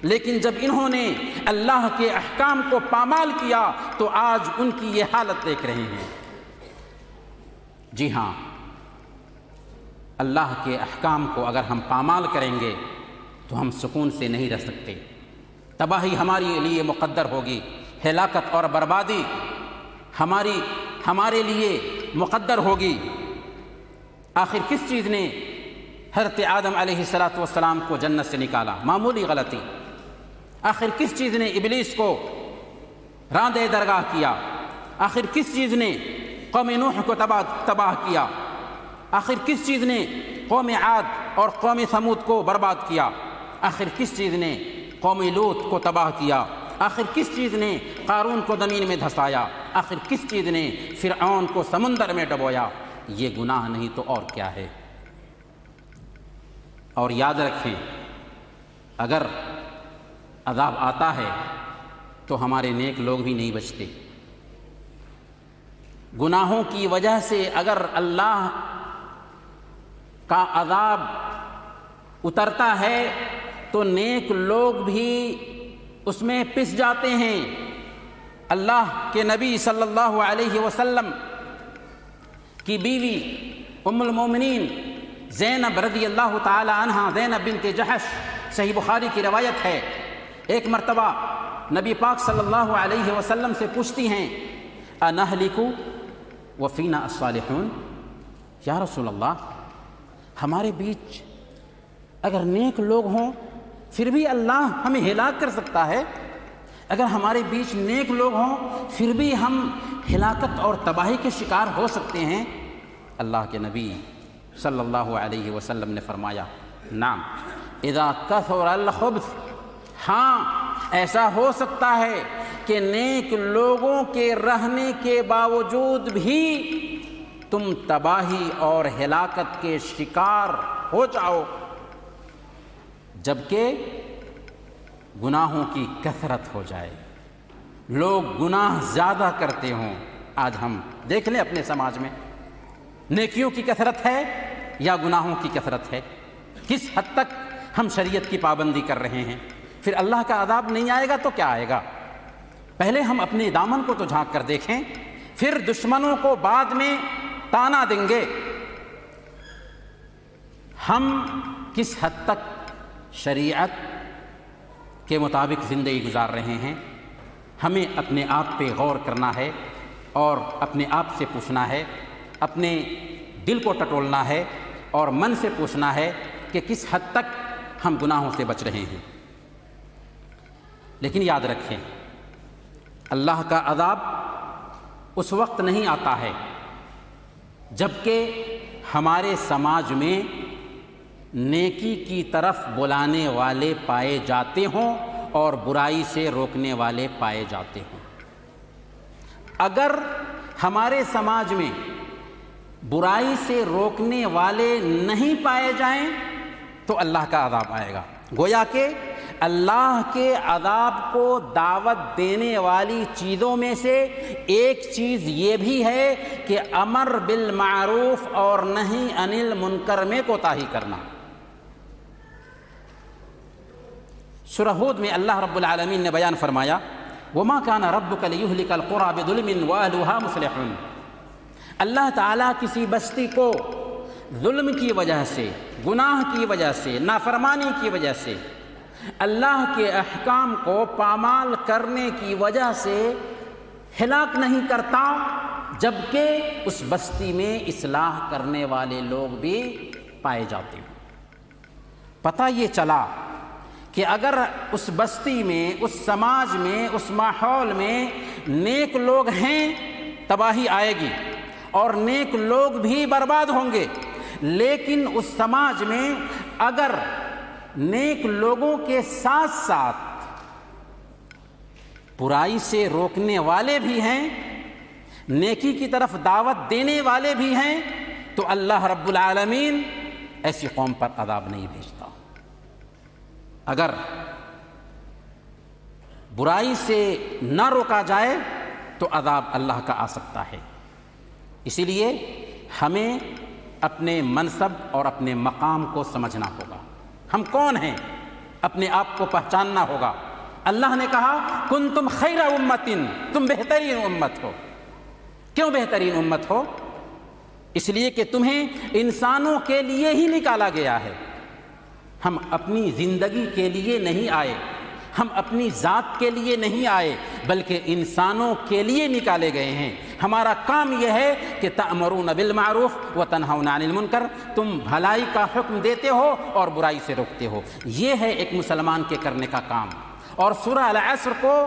لیکن جب انہوں نے اللہ کے احکام کو پامال کیا تو آج ان کی یہ حالت دیکھ رہے ہیں۔ جی ہاں، اللہ کے احکام کو اگر ہم پامال کریں گے تو ہم سکون سے نہیں رہ سکتے، تباہی ہمارے لیے مقدر ہوگی، ہلاکت اور بربادی ہمارے لیے مقدر ہوگی۔ آخر کس چیز نے حضرت آدم علیہ السلام کو جنت سے نکالا؟ معمولی غلطی۔ آخر کس چیز نے ابلیس کو راندے درگاہ کیا؟ آخر کس چیز نے قوم نوح کو تباہ کیا؟ آخر کس چیز نے قوم عاد اور قوم ثمود کو برباد کیا؟ آخر کس چیز نے قوم لوط کو تباہ کیا؟ آخر کس چیز نے قارون کو زمین میں دھسایا؟ آخر کس چیز نے فرعون کو سمندر میں ڈبویا؟ یہ گناہ نہیں تو اور کیا ہے؟ اور یاد رکھیں، اگر عذاب آتا ہے تو ہمارے نیک لوگ بھی نہیں بچتے۔ گناہوں کی وجہ سے اگر اللہ کا عذاب اترتا ہے تو نیک لوگ بھی اس میں پس جاتے ہیں۔ اللہ کے نبی صلی اللہ علیہ وسلم کی بیوی ام المومنین زینب رضی اللہ تعالی عنہا، زینب بنت جحش، صحیح بخاری کی روایت ہے، ایک مرتبہ نبی پاک صلی اللہ علیہ وسلم سے پوچھتی ہیں، انہلک وفینا الصالحون، یا رسول اللہ ہمارے بیچ اگر نیک لوگ ہوں پھر بھی اللہ ہمیں ہلاک کر سکتا ہے، اگر ہمارے بیچ نیک لوگ ہوں پھر بھی ہم ہلاکت اور تباہی کے شکار ہو سکتے ہیں؟ اللہ کے نبی صلی اللہ علیہ وسلم نے فرمایا نعم اذا کثر الخبث، ہاں ایسا ہو سکتا ہے کہ نیک لوگوں کے رہنے کے باوجود بھی تم تباہی اور ہلاکت کے شکار ہو جاؤ، جبکہ گناہوں کی کثرت ہو جائے، لوگ گناہ زیادہ کرتے ہوں۔ آج ہم دیکھ لیں اپنے سماج میں نیکیوں کی کثرت ہے یا گناہوں کی کثرت ہے، کس حد تک ہم شریعت کی پابندی کر رہے ہیں۔ پھر اللہ کا عذاب نہیں آئے گا تو کیا آئے گا؟ پہلے ہم اپنے دامن کو تو جھانک کر دیکھیں، پھر دشمنوں کو بعد میں تانا دیں گے۔ ہم کس حد تک شریعت کے مطابق زندگی گزار رہے ہیں؟ ہمیں اپنے آپ پہ غور کرنا ہے اور اپنے آپ سے پوچھنا ہے، اپنے دل کو ٹٹولنا ہے اور من سے پوچھنا ہے کہ کس حد تک ہم گناہوں سے بچ رہے ہیں۔ لیکن یاد رکھیں اللہ کا عذاب اس وقت نہیں آتا ہے جبکہ ہمارے سماج میں نیکی کی طرف بلانے والے پائے جاتے ہوں اور برائی سے روکنے والے پائے جاتے ہوں۔ اگر ہمارے سماج میں برائی سے روکنے والے نہیں پائے جائیں تو اللہ کا عذاب آئے گا۔ گویا کہ اللہ کے عذاب کو دعوت دینے والی چیزوں میں سے ایک چیز یہ بھی ہے کہ امر بالمعروف اور نہی عن المنکر میں کوتاہی کرنا۔ سورہ ہود میں اللہ رب العالمین نے بیان فرمایا وَمَا كَانَ رَبُّكَ لِيُهْلِكَ الْقُرَى بِظُلْمٍ وَأَهْلُهَا مُصْلِحُونَ، اللہ تعالیٰ کسی بستی کو ظلم کی وجہ سے، گناہ کی وجہ سے، نافرمانی کی وجہ سے، اللہ کے احکام کو پامال کرنے کی وجہ سے ہلاک نہیں کرتا جبکہ اس بستی میں اصلاح کرنے والے لوگ بھی پائے جاتے ہیں۔ پتہ یہ چلا کہ اگر اس بستی میں، اس سماج میں، اس ماحول میں نیک لوگ ہیں تباہی آئے گی اور نیک لوگ بھی برباد ہوں گے، لیکن اس سماج میں اگر نیک لوگوں کے ساتھ ساتھ برائی سے روکنے والے بھی ہیں، نیکی کی طرف دعوت دینے والے بھی ہیں، تو اللہ رب العالمین ایسی قوم پر عذاب نہیں بھیجتا۔ اگر برائی سے نہ روکا جائے تو عذاب اللہ کا آ سکتا ہے۔ اسی لیے ہمیں اپنے منصب اور اپنے مقام کو سمجھنا ہوگا، ہم کون ہیں اپنے آپ کو پہچاننا ہوگا۔ اللہ نے کہا کنتم خیر امت، تم بہترین امت ہو۔ کیوں بہترین امت ہو؟ اس لیے کہ تمہیں انسانوں کے لیے ہی نکالا گیا ہے۔ ہم اپنی زندگی کے لیے نہیں آئے، ہم اپنی ذات کے لیے نہیں آئے، بلکہ انسانوں کے لیے نکالے گئے ہیں۔ ہمارا کام یہ ہے کہ تأمرون بالمعروف وتنہون عن المنکر، تم بھلائی کا حکم دیتے ہو اور برائی سے روکتے ہو۔ یہ ہے ایک مسلمان کے کرنے کا کام۔ اور سورہ العصر کو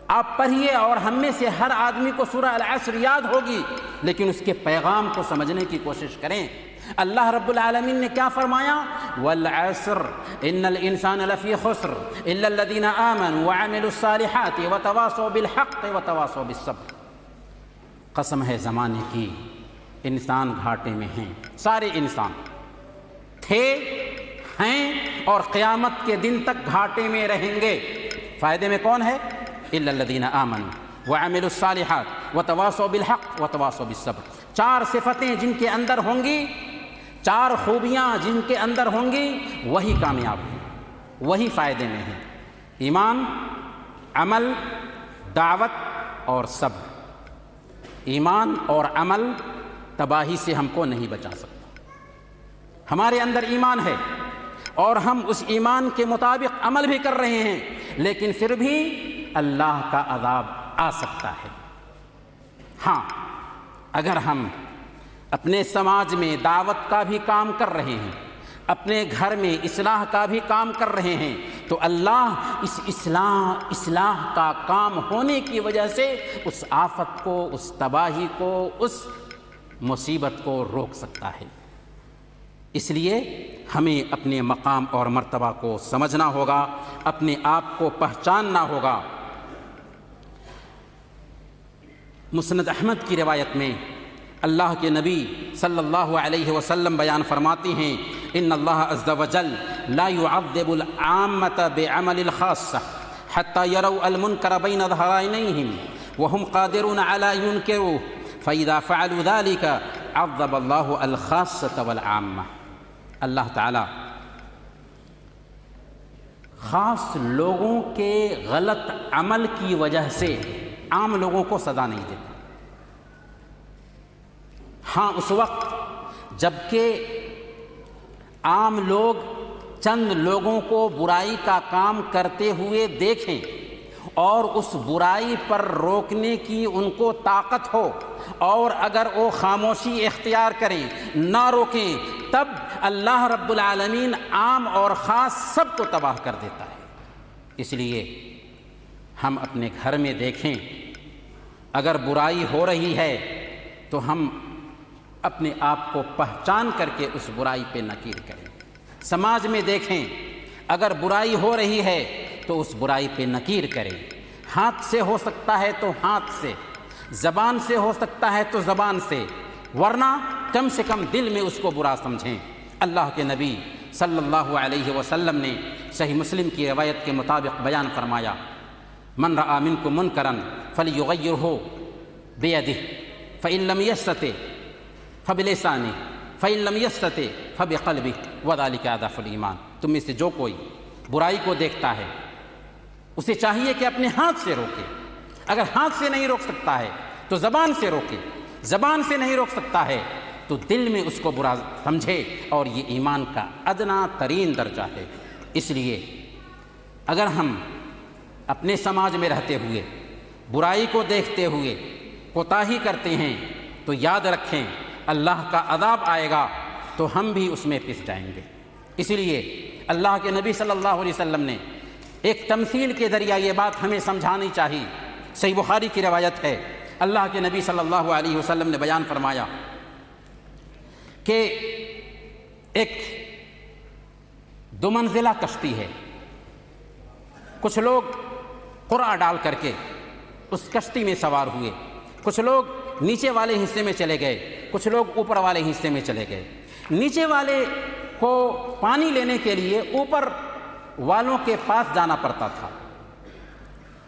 آپ پڑھیے اور ہم میں سے ہر آدمی کو سورہ العصر یاد ہوگی، لیکن اس کے پیغام کو سمجھنے کی کوشش کریں۔ اللہ رب العالمین نے کیا فرمایا؟ والعصر ان الانسان لفی خسر الا الذین آمنوا وعملوا الصالحات وتواصوا بالحق وتواصوا بالصبر۔ قسم ہے زمانے کی، انسان گھاٹے میں ہیں، سارے انسان تھے، ہیں اور قیامت کے دن تک گھاٹے میں رہیں گے۔ فائدے میں کون ہے؟ الا الذین آمنوا وعملوا الصالحات وتواصوا بالحق وتواصوا بالصبر۔ چار صفتیں جن کے اندر ہوں گی، چار خوبیاں جن کے اندر ہوں گی، وہی کامیاب ہیں، وہی فائدے میں ہیں۔ ایمان، عمل، دعوت اور صبر۔ ایمان اور عمل تباہی سے ہم کو نہیں بچا سکتا۔ ہمارے اندر ایمان ہے اور ہم اس ایمان کے مطابق عمل بھی کر رہے ہیں، لیکن پھر بھی اللہ کا عذاب آ سکتا ہے۔ ہاں، اگر ہم اپنے سماج میں دعوت کا بھی کام کر رہے ہیں، اپنے گھر میں اصلاح کا بھی کام کر رہے ہیں، تو اللہ اس اصلاح کا کام ہونے کی وجہ سے اس آفت کو، اس تباہی کو، اس مصیبت کو روک سکتا ہے۔ اس لیے ہمیں اپنے مقام اور مرتبہ کو سمجھنا ہوگا، اپنے آپ کو پہچاننا ہوگا۔ مسند احمد کی روایت میں اللہ کے نبی صلی اللہ علیہ وسلم بیان فرماتے ہیں، ان اللہ عز وجل لا يعذب العامة بعمل الخاصة حتى يروا المنكر بين ظهرانيهم وهم قادرون على أن ينكروه فإذا فعلوا ذلك عذب الله الخاصة والعامة۔ اللہ تعالی خاص لوگوں کے غلط عمل کی وجہ سے عام لوگوں کو سزا نہیں دیتا۔ ہاں اس وقت جب کہ عام لوگ چند لوگوں کو برائی کا کام کرتے ہوئے دیکھیں اور اس برائی پر روکنے کی ان کو طاقت ہو، اور اگر وہ خاموشی اختیار کریں، نہ روکیں، تب اللہ رب العالمین عام اور خاص سب کو تباہ کر دیتا ہے۔ اس لیے ہم اپنے گھر میں دیکھیں، اگر برائی ہو رہی ہے تو ہم اپنے آپ کو پہچان کر کے اس برائی پہ نکیر کریں۔ سماج میں دیکھیں، اگر برائی ہو رہی ہے تو اس برائی پہ نکیر کریں۔ ہاتھ سے ہو سکتا ہے تو ہاتھ سے، زبان سے ہو سکتا ہے تو زبان سے، ورنہ کم سے کم دل میں اس کو برا سمجھیں۔ اللہ کے نبی صلی اللہ علیہ وسلم نے صحیح مسلم کی روایت کے مطابق بیان فرمایا، من رأى منکم منکرا فلیغیرہ بیدہ فإن لم یستطع فبلسانہ فإن لم یستطع فبقلبہ وذلک اضعف الایمان۔ تم میں سے جو کوئی برائی کو دیکھتا ہے اسے چاہیے کہ اپنے ہاتھ سے روکے، اگر ہاتھ سے نہیں روک سکتا ہے تو زبان سے روکے، زبان سے نہیں روک سکتا ہے تو دل میں اس کو برا سمجھے، اور یہ ایمان کا ادنا ترین درجہ ہے۔ اس لیے اگر ہم اپنے سماج میں رہتے ہوئے برائی کو دیکھتے ہوئے کوتاہی کرتے ہیں تو یاد رکھیں اللہ کا عذاب آئے گا تو ہم بھی اس میں پس جائیں گے۔ اس لیے اللہ کے نبی صلی اللہ علیہ وسلم نے ایک تمثیل کے ذریعہ یہ بات ہمیں سمجھانی چاہیے۔ صحیح بخاری کی روایت ہے، اللہ کے نبی صلی اللہ علیہ وسلم نے بیان فرمایا کہ ایک دو منزلہ کشتی ہے، کچھ لوگ قرعہ ڈال کر کے اس کشتی میں سوار ہوئے، کچھ لوگ نیچے والے حصے میں چلے گئے، کچھ لوگ اوپر والے حصے میں چلے گئے۔ نیچے والے کو پانی لینے کے لیے اوپر والوں کے پاس جانا پڑتا تھا۔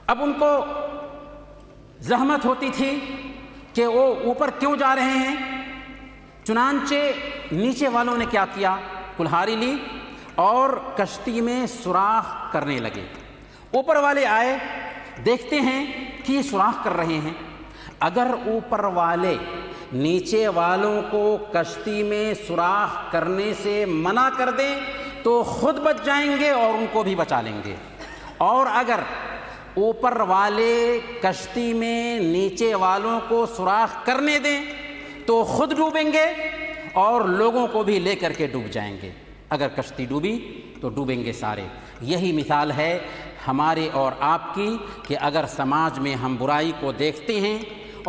اب ان کو زحمت ہوتی تھی کہ وہ اوپر کیوں جا رہے ہیں، چنانچہ نیچے والوں نے کیا کیا، کلہاڑی لی اور کشتی میں سوراخ کرنے لگے۔ اوپر والے آئے، دیکھتے ہیں کہ یہ سوراخ کر رہے ہیں۔ اگر اوپر والے نیچے والوں کو کشتی میں سوراخ کرنے سے منع کر دیں تو خود بچ جائیں گے اور ان کو بھی بچا لیں گے، اور اگر اوپر والے کشتی میں نیچے والوں کو سوراخ کرنے دیں تو خود ڈوبیں گے اور لوگوں کو بھی لے کر کے ڈوب جائیں گے۔ اگر کشتی ڈوبی تو ڈوبیں گے سارے۔ یہی مثال ہے ہمارے اور آپ کی کہ اگر سماج میں ہم برائی کو دیکھتے ہیں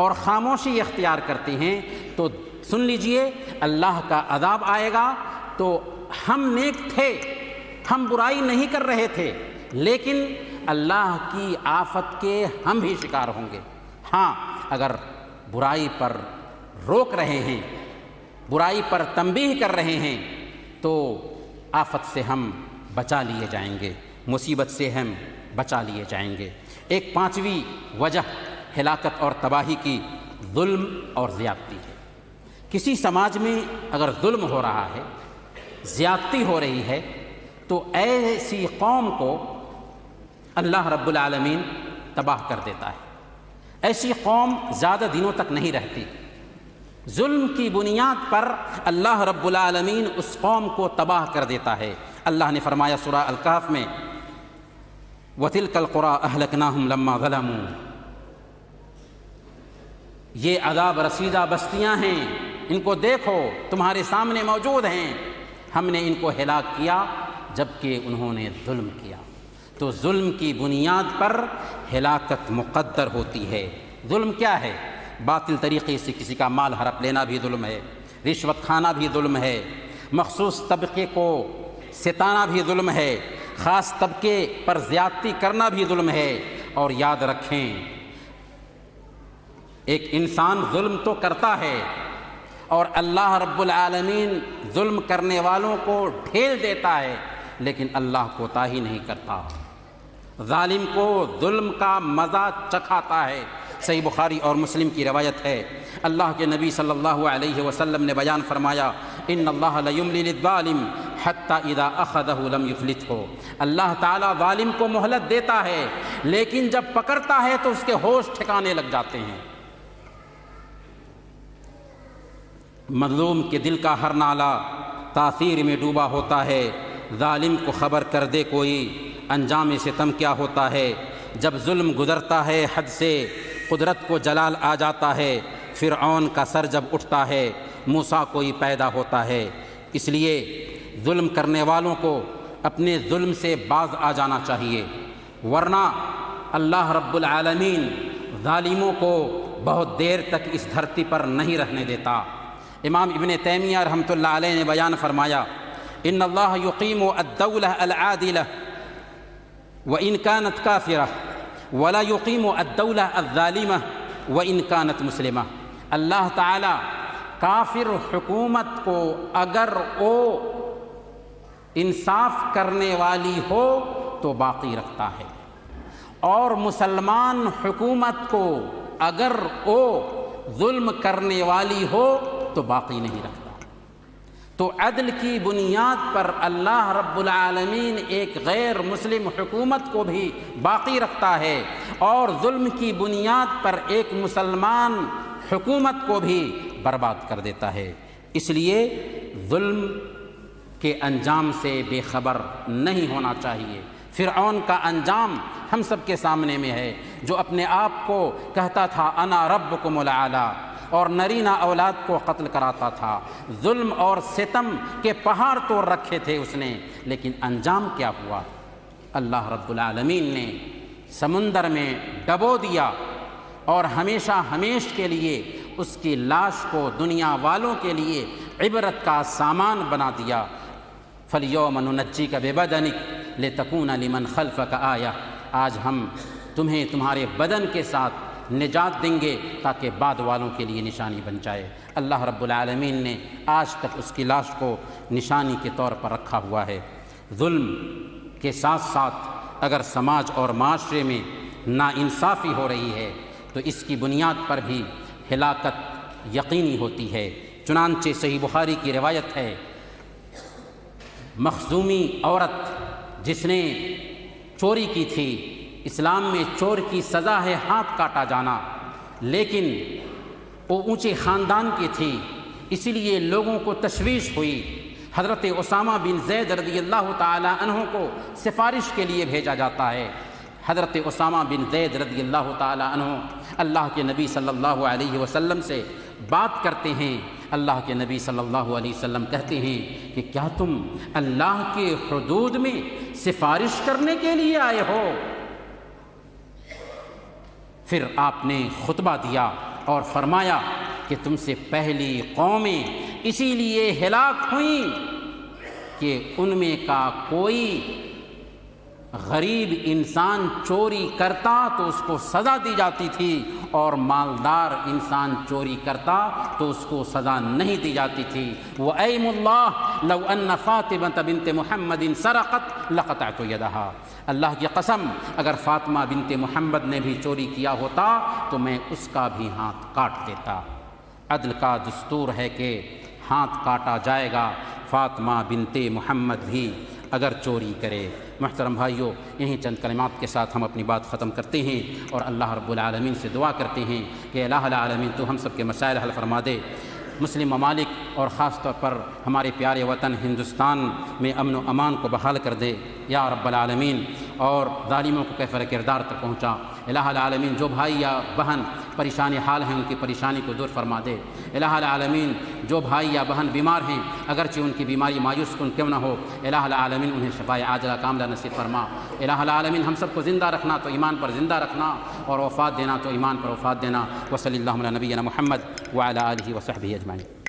اور خاموشی اختیار کرتے ہیں تو سن لیجئے اللہ کا عذاب آئے گا۔ تو ہم نیک تھے، ہم برائی نہیں کر رہے تھے، لیکن اللہ کی آفت کے ہم بھی شکار ہوں گے۔ ہاں اگر برائی پر روک رہے ہیں، برائی پر تنبیہ کر رہے ہیں تو آفت سے ہم بچا لیے جائیں گے، مصیبت سے ہم بچا لیے جائیں گے۔ ایک پانچویں وجہ ہلاکت اور تباہی کی ظلم اور زیادتی ہے۔ کسی سماج میں اگر ظلم ہو رہا ہے، زیادتی ہو رہی ہے، تو ایسی قوم کو اللہ رب العالمین تباہ کر دیتا ہے۔ ایسی قوم زیادہ دنوں تک نہیں رہتی۔ ظلم کی بنیاد پر اللہ رب العالمین اس قوم کو تباہ کر دیتا ہے۔ اللہ نے فرمایا سورہ الکہف میں، وَتِلْكَ الْقُرَىٰ أَهْلَكْنَاهُمْ لَمَّا ظَلَمُوا، یہ عذاب رسیدہ بستیاں ہیں ان کو دیکھو تمہارے سامنے موجود ہیں، ہم نے ان کو ہلاک کیا جبکہ انہوں نے ظلم کیا۔ تو ظلم کی بنیاد پر ہلاکت مقدر ہوتی ہے۔ ظلم کیا ہے؟ باطل طریقے سے کسی کا مال ہڑپ لینا بھی ظلم ہے، رشوت کھانا بھی ظلم ہے، مخصوص طبقے کو ستانا بھی ظلم ہے، خاص طبقے پر زیادتی کرنا بھی ظلم ہے۔ اور یاد رکھیں، ایک انسان ظلم تو کرتا ہے اور اللہ رب العالمین ظلم کرنے والوں کو ڈھیل دیتا ہے، لیکن اللہ کوتاہی نہیں کرتا، ظالم کو ظلم کا مزہ چکھاتا ہے۔ صحیح بخاری اور مسلم کی روایت ہے، اللہ کے نبی صلی اللہ علیہ وسلم نے بیان فرمایا، ان اللہ لیملی للظالم حتی اذا اخذہ لم یفلتہ، اللہ تعالیٰ ظالم کو مہلت دیتا ہے لیکن جب پکڑتا ہے تو اس کے ہوش ٹھکانے لگ جاتے ہیں۔ مظلوم کے دل کا ہر نالہ تاثیر میں ڈوبا ہوتا ہے، ظالم کو خبر کر دے کوئی انجام ستم کیا ہوتا ہے۔ جب ظلم گزرتا ہے حد سے، قدرت کو جلال آ جاتا ہے، فرعون کا سر جب اٹھتا ہے، موسیٰ کوئی پیدا ہوتا ہے۔ اس لیے ظلم کرنے والوں کو اپنے ظلم سے باز آ جانا چاہیے، ورنہ اللہ رب العالمین ظالموں کو بہت دیر تک اس دھرتی پر نہیں رہنے دیتا۔ امام ابن تیمیہ رحمۃ اللہ علیہ نے بیان فرمایا، ان اللہ یقیم الدولہ العادلہ وإن كانت کافرہ ولا یقیم الدولہ الظالمہ وإن كانت مسلمہ، اللہ تعالی کافر حکومت کو اگر وہ انصاف کرنے والی ہو تو باقی رکھتا ہے، اور مسلمان حکومت کو اگر وہ ظلم کرنے والی ہو تو باقی نہیں رکھتا۔ تو عدل کی بنیاد پر اللہ رب العالمین ایک غیر مسلم حکومت کو بھی باقی رکھتا ہے، اور ظلم کی بنیاد پر ایک مسلمان حکومت کو بھی برباد کر دیتا ہے۔ اس لیے ظلم کے انجام سے بے خبر نہیں ہونا چاہیے۔ فرعون کا انجام ہم سب کے سامنے میں ہے، جو اپنے آپ کو کہتا تھا انا ربکم الاعلی، اور نرینہ اولاد کو قتل کراتا تھا، ظلم اور ستم کے پہاڑ توڑ رکھے تھے اس نے، لیکن انجام کیا ہوا؟ اللہ رب العالمین نے سمندر میں ڈبو دیا اور ہمیشہ ہمیش کے لیے اس کی لاش کو دنیا والوں کے لیے عبرت کا سامان بنا دیا۔ فَالْيَوْمَ نُنَجِّيكَ بِبَدَنِكَ لِتَكُونَ لِمَنْ خَلْفَكَ آیَةً، آج ہم تمہیں تمہارے بدن کے ساتھ نجات دیں گے تاکہ بعد والوں کے لیے نشانی بن جائے۔ اللہ رب العالمین نے آج تک اس کی لاش کو نشانی کے طور پر رکھا ہوا ہے۔ ظلم کے ساتھ ساتھ اگر سماج اور معاشرے میں ناانصافی ہو رہی ہے تو اس کی بنیاد پر بھی ہلاکت یقینی ہوتی ہے۔ چنانچہ صحیح بخاری کی روایت ہے، مخزومی عورت جس نے چوری کی تھی، اسلام میں چور کی سزا ہے ہاتھ کاٹا جانا، لیکن وہ اونچے خاندان کی تھی، اسی لیے لوگوں کو تشویش ہوئی۔ حضرت اسامہ بن زید رضی اللہ تعالی عنہ کو سفارش کے لیے بھیجا جاتا ہے۔ حضرت اسامہ بن زید رضی اللہ تعالی عنہ اللہ کے نبی صلی اللہ علیہ وسلم سے بات کرتے ہیں۔ اللہ کے نبی صلی اللہ علیہ وسلم کہتے ہیں کہ کیا تم اللہ کے حدود میں سفارش کرنے کے لیے آئے ہو؟ پھر آپ نے خطبہ دیا اور فرمایا کہ تم سے پہلی قومیں اسی لیے ہلاک ہوئیں کہ ان میں کا کوئی غریب انسان چوری کرتا تو اس کو سزا دی جاتی تھی، اور مالدار انسان چوری کرتا تو اس کو سزا نہیں دی جاتی تھی۔ وَأَيْمُ اللَّهِ لَوْ أَنَّ فَاطِمَةَ بِنْتِ مُحَمَّدٍ سَرَقَتْ لَقَطَعْتُ يَدَهَا، اللہ کی قسم اگر فاطمہ بنت محمد نے بھی چوری کیا ہوتا تو میں اس کا بھی ہاتھ کاٹ دیتا۔ عدل کا دستور ہے کہ ہاتھ کاٹا جائے گا، فاطمہ بنت محمد بھی اگر چوری کرے۔ محترم بھائیوں، یہیں چند کلمات کے ساتھ ہم اپنی بات ختم کرتے ہیں اور اللہ رب العالمین سے دعا کرتے ہیں کہ الہ العالمین تو ہم سب کے مسائل حل فرما دے، مسلم ممالک اور خاص طور پر ہمارے پیارے وطن ہندوستان میں امن و امان کو بحال کر دے یا رب العالمین، اور ظالموں کو کیفر کردار تک پہنچا۔ الہ العالمین جو بھائی یا بہن پریشانی حال ہیں ان کی پریشانی کو دور فرما دے۔ الہ العالمین جو بھائی یا بہن بیمار ہیں اگرچہ ان کی بیماری مایوس کن کیوں نہ ہو، الہ العالمین انہیں شفائے عاجلہ کاملہ نصیب فرما۔ الہ العالمین ہم سب کو زندہ رکھنا تو ایمان پر زندہ رکھنا، اور وفات دینا تو ایمان پر وفات دینا۔ وصلی اللہ علی نبینا محمد وعلی آلہ وصحبہ اجمعین۔